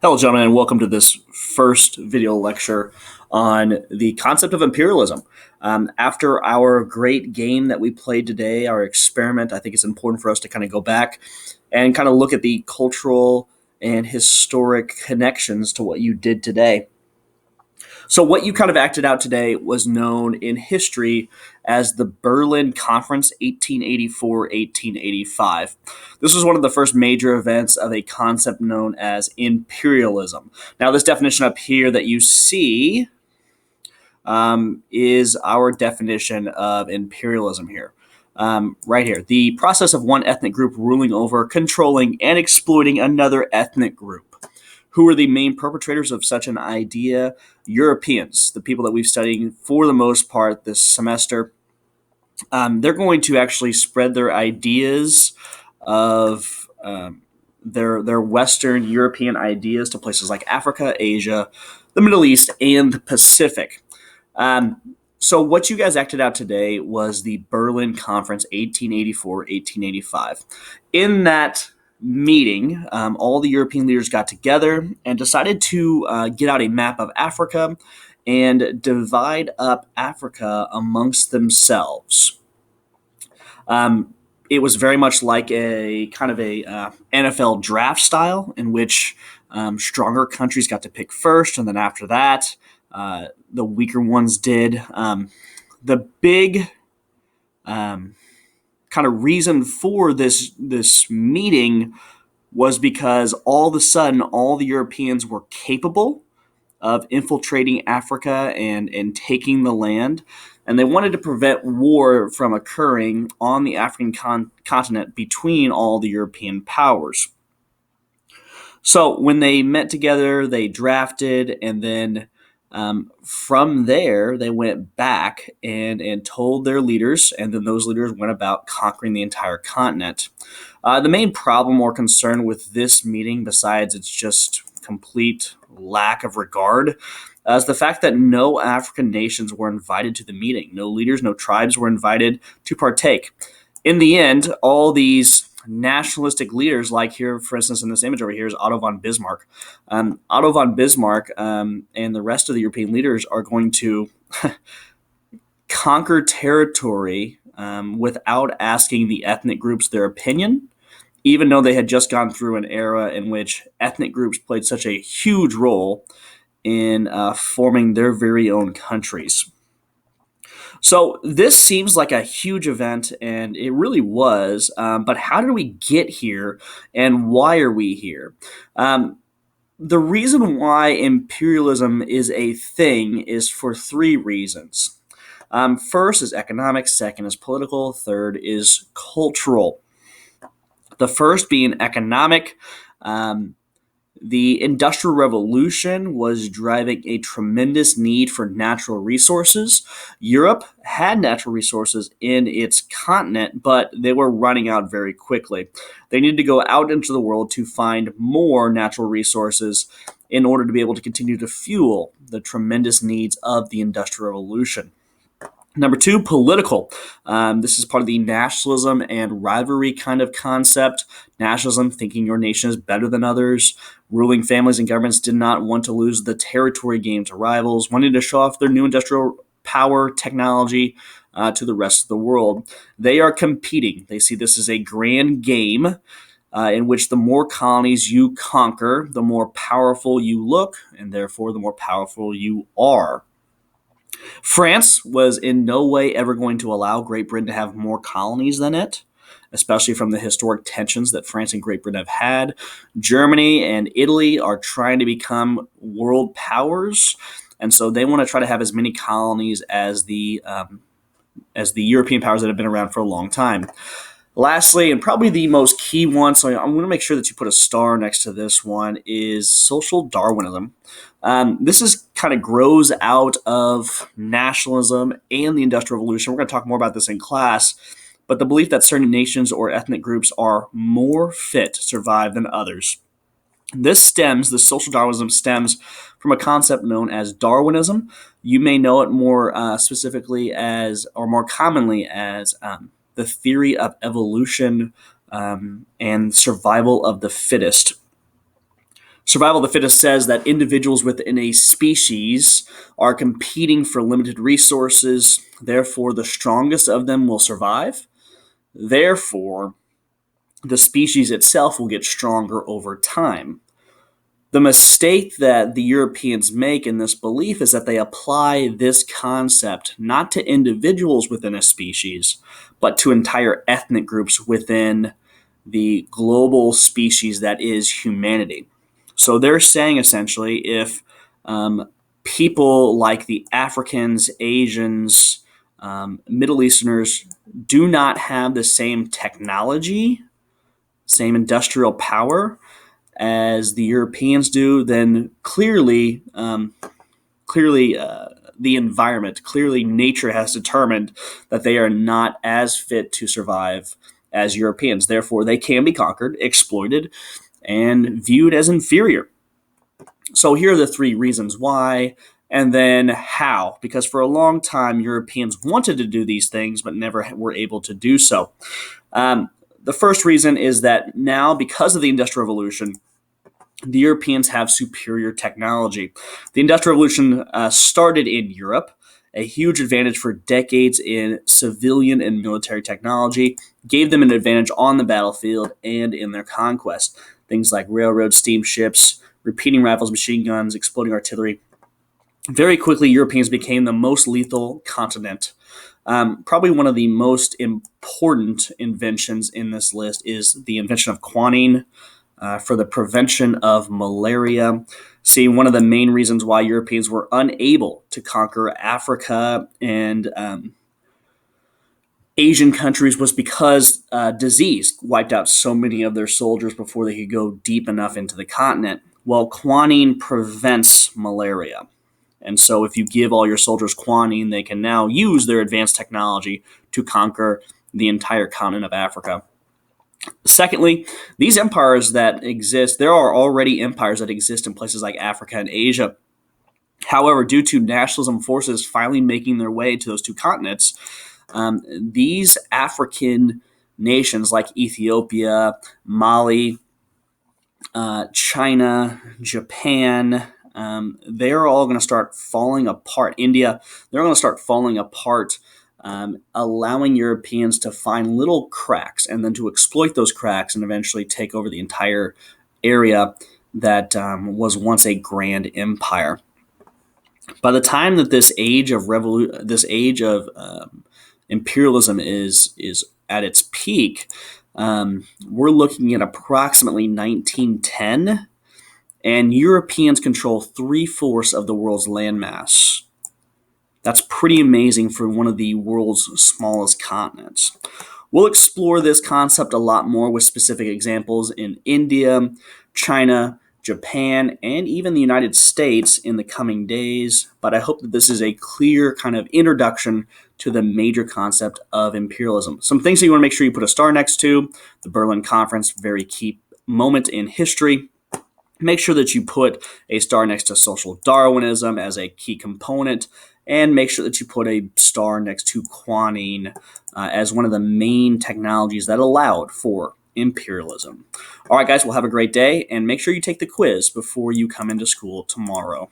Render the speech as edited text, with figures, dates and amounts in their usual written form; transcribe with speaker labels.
Speaker 1: Hello, gentlemen, and welcome to this first video lecture on the concept of imperialism. After our great game that we played today, our experiment, I think it's important for us to kind of go back and kind of look at the cultural and historic connections to what you did today. So, what you kind of acted out today was known in history as the Berlin Conference 1884 1885. This was one of the first major events of a concept known as imperialism. Now, this definition up here that you see is our definition of imperialism here. Right here. The process of one ethnic group ruling over, controlling, and exploiting another ethnic group. Who are the main perpetrators of such an idea? Europeans, the people that we've studied for the most part this semester. They're going to actually spread their ideas of their Western European ideas to places like Africa, Asia, the Middle East, and the Pacific. So what you guys acted out today was the Berlin Conference 1884-1885. In that meeting, all the European leaders got together and decided to get out a map of Africa and divide up Africa amongst themselves. It was very much like a kind of a NFL draft style in which stronger countries got to pick first, and then after that, the weaker ones did. The big kind of reason for this meeting was because all of a sudden all the Europeans were capable of infiltrating Africa and taking the land, and they wanted to prevent war from occurring on the African continent between all the European powers. So when they met together, they drafted, and then from there, they went back and told their leaders, and then those leaders went about conquering the entire continent. The main problem or concern with this meeting, besides its just complete lack of regard, is the fact that no African nations were invited to the meeting. No leaders, no tribes were invited to partake. In the end, all these nationalistic leaders, like here, for instance, in this image over here is Otto von Bismarck. Otto von Bismarck and the rest of the European leaders are going to conquer territory without asking the ethnic groups their opinion, even though they had just gone through an era in which ethnic groups played such a huge role in forming their very own countries. So this seems like a huge event, and it really was. But how did we get here, and why are we here? The reason why imperialism is a thing is for three reasons. First is economic, second is political, third is cultural. The first being economic. The Industrial Revolution was driving a tremendous need for natural resources. Europe had natural resources in its continent, but they were running out very quickly. They needed to go out into the world to find more natural resources in order to be able to continue to fuel the tremendous needs of the Industrial Revolution. Number two, political. This is part of the nationalism and rivalry kind of concept. Nationalism, thinking your nation is better than others. Ruling families and governments did not want to lose the territory game to rivals, wanting to show off their new industrial power, technology to the rest of the world. They are competing. They see this as a grand game in which the more colonies you conquer, the more powerful you look, and therefore the more powerful you are. France was in no way ever going to allow Great Britain to have more colonies than it, especially from the historic tensions that France and Great Britain have had. Germany and Italy are trying to become world powers, and so they want to try to have as many colonies as the European powers that have been around for a long time. Lastly, and probably the most key one, so I'm going to make sure that you put a star next to this one, is social Darwinism. This is kind of grows out of nationalism and the Industrial Revolution. We're going to talk more about this in class, but the belief that certain nations or ethnic groups are more fit to survive than others. This social Darwinism stems from a concept known as Darwinism. You may know it more specifically as, or more commonly as, the theory of evolution and survival of the fittest. Survival of the fittest says that individuals within a species are competing for limited resources. Therefore, the strongest of them will survive. Therefore, the species itself will get stronger over time. The mistake that the Europeans make in this belief is that they apply this concept not to individuals within a species, but to entire ethnic groups within the global species that is humanity. So they're saying essentially if people like the Africans, Asians, Middle Easterners do not have the same technology, same industrial power as the Europeans do, then clearly the environment, clearly nature has determined that they are not as fit to survive as Europeans. Therefore, they can be conquered, exploited, and viewed as inferior. So here are the three reasons why, and then how. Because for a long time, Europeans wanted to do these things, but never were able to do so. The first reason is that now, because of the Industrial Revolution, the Europeans have superior technology. The Industrial Revolution started in Europe, a huge advantage for decades in civilian and military technology, gave them an advantage on the battlefield and in their conquest. Things like railroads, steamships, repeating rifles, machine guns, exploding artillery. Very quickly, Europeans became the most lethal continent. Probably one of the most important inventions in this list is the invention of quinine for the prevention of malaria. See, one of the main reasons why Europeans were unable to conquer Africa and Asian countries was because disease wiped out so many of their soldiers before they could go deep enough into the continent. Well, quinine prevents malaria. And so, if you give all your soldiers quinine, they can now use their advanced technology to conquer the entire continent of Africa. Secondly, these empires that exist, there are already empires that exist in places like Africa and Asia. However, due to nationalism forces finally making their way to those two continents, these African nations like Ethiopia, Mali, China, Japan, they're all going to start falling apart. India, they're going to start falling apart, allowing Europeans to find little cracks and then to exploit those cracks and eventually take over the entire area that was once a grand empire. By the time that this age of imperialism is at its peak, we're looking at approximately 1910, and Europeans control 3/4 of the world's landmass. That's pretty amazing for one of the world's smallest continents. We'll explore this concept a lot more with specific examples in India, China, Japan, and even the United States in the coming days, but I hope that this is a clear kind of introduction to the major concept of imperialism. Some things that you want to make sure you put a star next to: the Berlin Conference, very key moment in history. Make sure that you put a star next to social Darwinism as a key component, and make sure that you put a star next to quinine as one of the main technologies that allowed for imperialism. All right, guys, well, have a great day, and make sure you take the quiz before you come into school tomorrow.